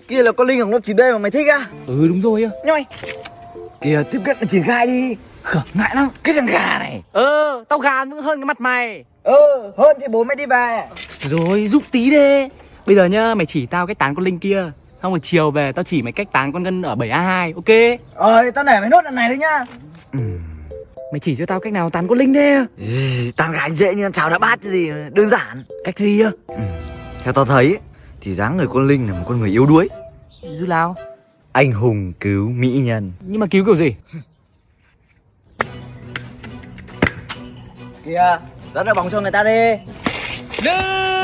Kia là con Linh ở lớp 9B mà mày thích á? Ừ đúng rồi. Nhưng mày kìa, tiếp cận là triển khai đi. Ngại lắm. Cái thằng gà này. Tao gàn vẫn hơn cái mặt mày. Hơn thì bố mày đi về. Rồi giúp tí đi. Bây giờ nhá, mày chỉ tao cách tán con Linh kia. Xong rồi chiều về tao chỉ mày cách tán con Ngân ở 7A2, ok? Tao nể mày nốt lần này thôi nhá. Mày chỉ cho tao cách nào tán con Linh đi. Tán gái dễ như ăn cháo đá bát chứ gì, đơn giản. Cách gì á? Theo tao thấy thì dáng người con Linh là một con người yếu đuối, Dư nào? anh hùng cứu mỹ nhân. Nhưng mà cứu kiểu gì? Kìa, dẫn đội bóng cho người ta đi. Lên!